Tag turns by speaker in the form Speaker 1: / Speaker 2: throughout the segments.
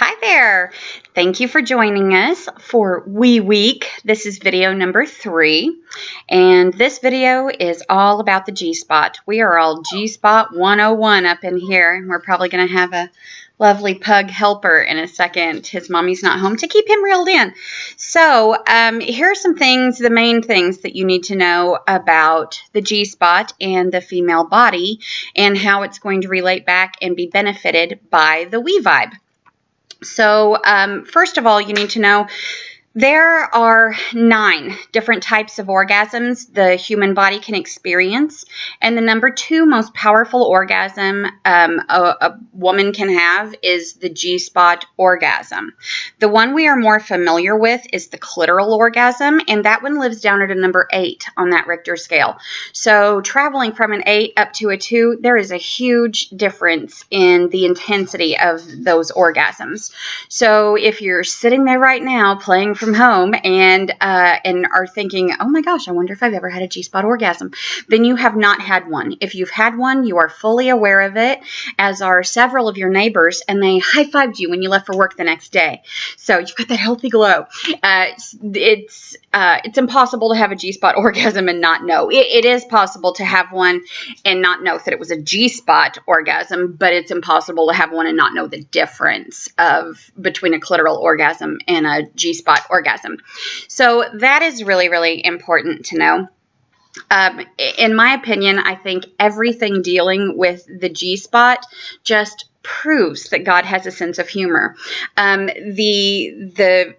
Speaker 1: Hi there. Thank you for joining us for Wee Week. This is video number 3, and this video is all about the G-spot. We are all G-spot 101 up in here, and we're probably going to have a lovely pug helper in a second. His mommy's not home to keep him reeled in. So here are some things, the main things that you need to know about the G-spot and the female body and how it's going to relate back and be benefited by the Wee Vibe. So first of all, you need to know there are 9 different types of orgasms the human body can experience, and the number 2 most powerful orgasm a woman can have is the G-spot orgasm. The one we are more familiar with is the clitoral orgasm, and that one lives down at a number 8 on that Richter scale. So traveling from an 8 up to a 2, there is a huge difference in the intensity of those orgasms. So if you're sitting there right now playing from home and are thinking, oh my gosh, I wonder if I've ever had a G-spot orgasm, then you have not had one. If you've had one, you are fully aware of it, as are several of your neighbors, and they high-fived you when you left for work the next day. So you've got that healthy glow. It's impossible to have a G-spot orgasm and not know. It is possible to have one and not know that it was a G-spot orgasm, but it's impossible to have one and not know the difference between a clitoral orgasm and a G-spot orgasm. So that is really, really important to know. In my opinion, I think everything dealing with the G-spot just proves that God has a sense of humor. The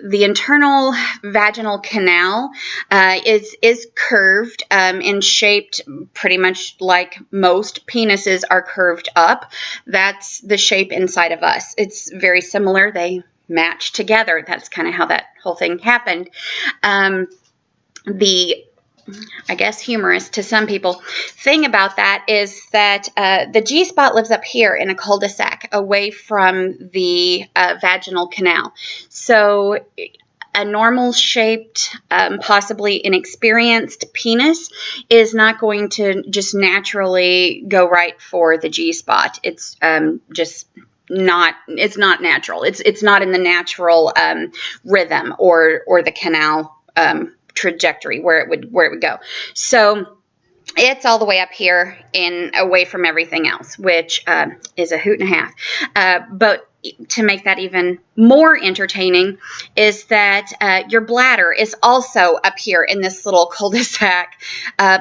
Speaker 1: internal vaginal canal is curved and shaped pretty much like most penises are curved up. That's the shape inside of us. It's very similar. They match together. That's kind of how that whole thing happened. I guess humorous to some people thing about that is that the G-spot lives up here in a cul-de-sac away from the vaginal canal. So a normal shaped, possibly inexperienced penis is not going to just naturally go right for the G-spot. It's it's not natural. It's not in the natural rhythm or the canal trajectory where it would go. So it's all the way up here and away from everything else, which is a hoot and a half. But to make that even more entertaining is that your bladder is also up here in this little cul-de-sac,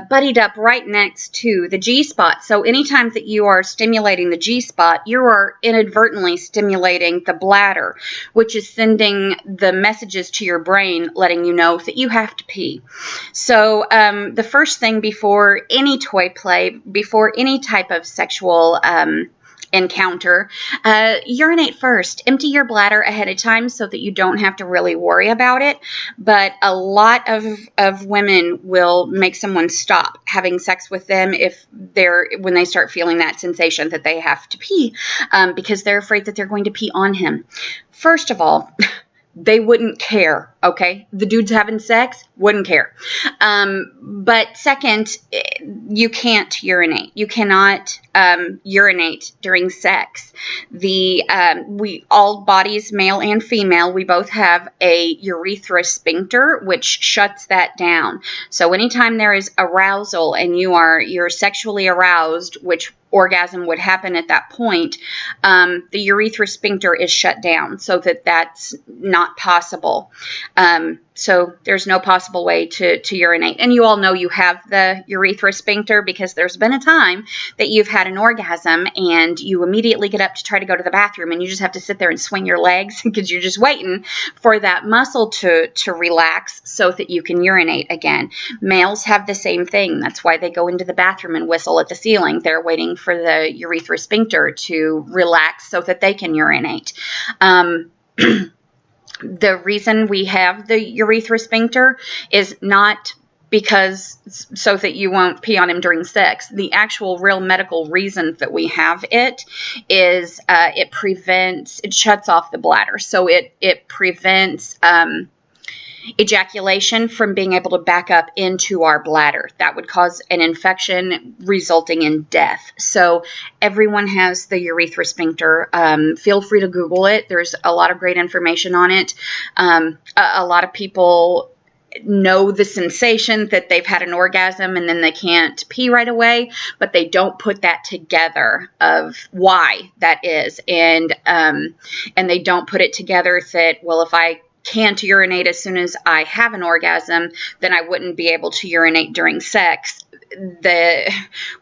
Speaker 1: buddied up right next to the G-spot. So anytime that you are stimulating the G-spot, you are inadvertently stimulating the bladder, which is sending the messages to your brain letting you know that you have to pee. So the first thing before any toy play, before any type of sexual encounter, urinate first. Empty your bladder ahead of time so that you don't have to really worry about it. But a lot of women will make someone stop having sex with them when they start feeling that sensation that they have to pee, because they're afraid that they're going to pee on him. First of all, they wouldn't care, okay? The dudes having sex wouldn't care. But second, you can't urinate. You cannot urinate during sex. All bodies, male and female, we both have a urethra sphincter, which shuts that down. So anytime there is arousal and you're sexually aroused, which orgasm would happen at that point, the urethra sphincter is shut down so that's not possible. So there's no possible way to urinate. And you all know you have the urethra sphincter because there's been a time that you've had an orgasm and you immediately get up to try to go to the bathroom and you just have to sit there and swing your legs because you're just waiting for that muscle to relax so that you can urinate again. Males have the same thing. That's why they go into the bathroom and whistle at the ceiling. They're waiting for the urethra sphincter to relax so that they can urinate. The reason we have the urethra sphincter is not because so that you won't pee on him during sex. The actual real medical reason that we have it is it shuts off the bladder. So it prevents ejaculation from being able to back up into our bladder. That would cause an infection resulting in death. So everyone has the urethra sphincter. Feel free to Google it. There's a lot of great information on it. A lot of people know the sensation that they've had an orgasm and then they can't pee right away, but they don't put that together of why that is. And they don't put it together that, well, if I can't urinate as soon as I have an orgasm, then I wouldn't be able to urinate during sex.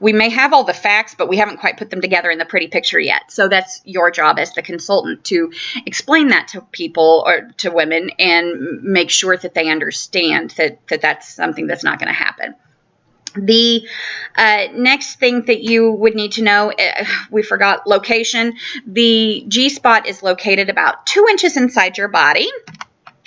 Speaker 1: We may have all the facts, but we haven't quite put them together in the pretty picture yet. So that's your job as the consultant to explain that to people or to women and make sure that they understand that that's something that's not going to happen. The next thing that you would need to know, we forgot location. The G-spot is located about 2 inches inside your body,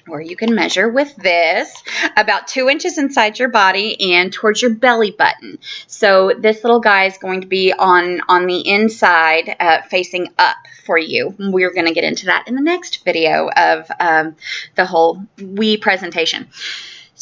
Speaker 1: or you can measure with this, about 2 inches inside your body and towards your belly button. So this little guy is going to be on the inside facing up for you. We're going to get into that in the next video of the whole wee presentation.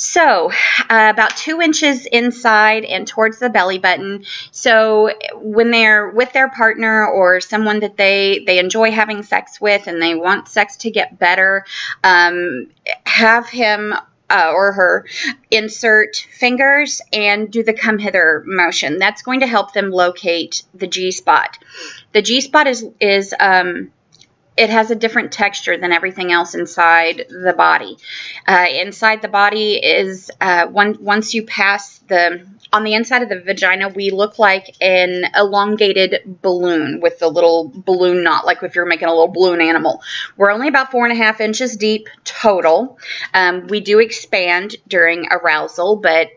Speaker 1: So about 2 inches inside and towards the belly button. So when they're with their partner or someone that they enjoy having sex with and they want sex to get better, have him or her insert fingers and do the come hither motion. That's going to help them locate the G-spot. The G-spot is it has a different texture than everything else inside the body. Inside the body is, once you pass on the inside of the vagina, we look like an elongated balloon with a little balloon knot, like if you're making a little balloon animal. We're only about 4.5 inches deep total. We do expand during arousal, but,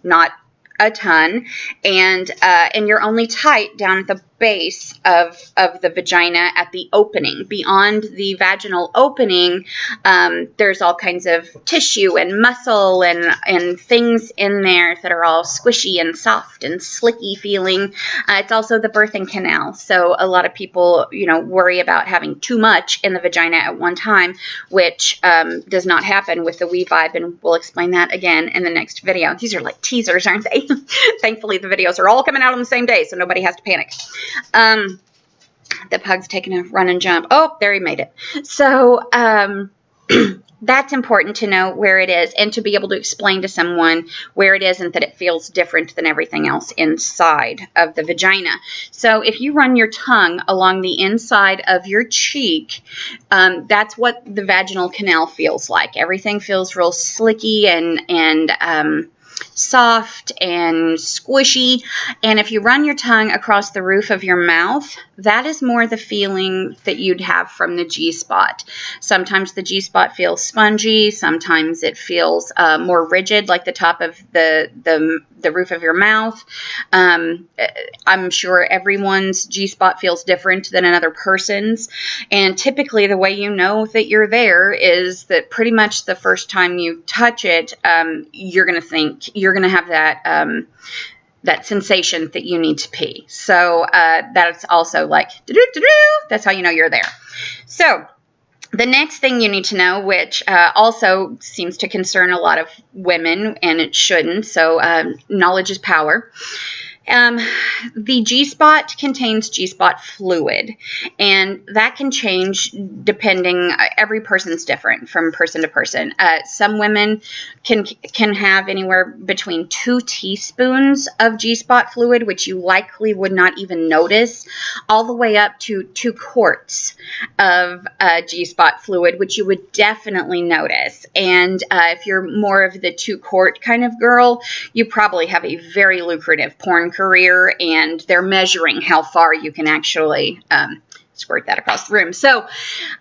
Speaker 1: not a ton. And you're only tight down at the base of the vagina at the opening. Beyond the vaginal opening, there's all kinds of tissue and muscle and things in there that are all squishy and soft and slicky feeling. It's also the birthing canal. So a lot of people, worry about having too much in the vagina at one time, which does not happen with the We-Vibe, and we'll explain that again in the next video. These are like teasers, aren't they? Thankfully, the videos are all coming out on the same day, so nobody has to panic. The pug's taking a run and jump. Oh, there he made it. So that's important to know where it is and to be able to explain to someone where it is and that it feels different than everything else inside of the vagina. So if you run your tongue along the inside of your cheek, that's what the vaginal canal feels like. Everything feels real slicky and soft and squishy. And if you run your tongue across the roof of your mouth, that is more the feeling that you'd have from the G-spot. Sometimes the G-spot feels spongy. Sometimes it feels more rigid, like the top of the roof of your mouth. I'm sure everyone's G-spot feels different than another person's. And typically the way you know that you're there is that pretty much the first time you touch it, you're going to have that sensation that you need to pee. So that's also like, that's how you know you're there. So the next thing you need to know, which also seems to concern a lot of women, and it shouldn't, so knowledge is power. The G-spot contains G-spot fluid, and that can change depending, every person's different from person to person. Some women can have anywhere between 2 teaspoons of G-spot fluid, which you likely would not even notice, all the way up to 2 quarts of G-spot fluid, which you would definitely notice. And if you're more of the 2-quart kind of girl, you probably have a very lucrative porn career, and they're measuring how far you can actually squirt that across the room. So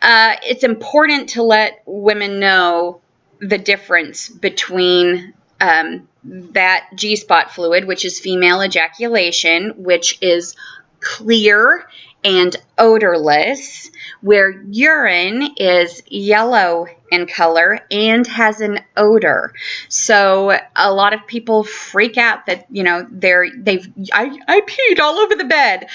Speaker 1: it's important to let women know the difference between that G-spot fluid, which is female ejaculation, which is clear and odorless, where urine is yellow in color and has an odor. So a lot of people freak out that, you know, I peed all over the bed.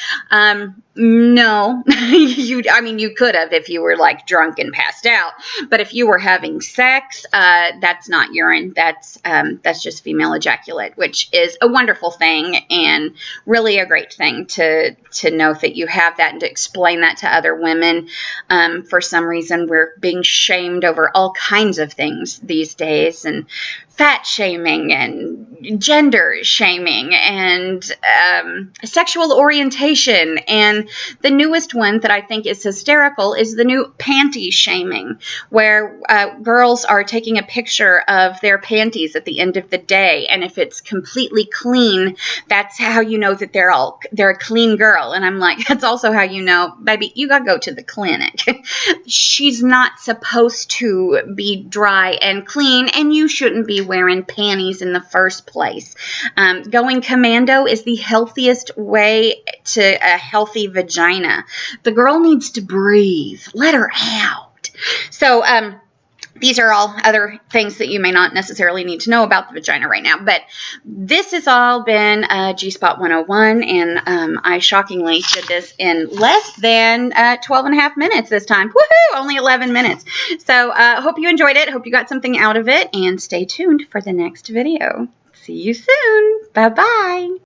Speaker 1: No, you could have if you were like drunk and passed out, but if you were having sex, that's not urine. That's just female ejaculate, which is a wonderful thing and really a great thing to know that you have that and to explain that to other women. For some reason, we're being shamed over all kinds of things these days, and fat shaming and gender shaming and sexual orientation. And the newest one that I think is hysterical is the new panty shaming, where girls are taking a picture of their panties at the end of the day, and if it's completely clean, that's how you know that they're a clean girl. And I'm like, that's also how you know, baby, you gotta go to the clinic. She's not supposed to be dry and clean, and you shouldn't be wearing panties in the first place. Going commando is the healthiest way to a healthy vagina. The girl needs to breathe. Let her out. So, these are all other things that you may not necessarily need to know about the vagina right now. But this has all been G-Spot 101, and I shockingly did this in less than 12 and a half minutes this time. Woohoo! Only 11 minutes. So hope you enjoyed it. Hope you got something out of it. And stay tuned for the next video. See you soon. Bye-bye.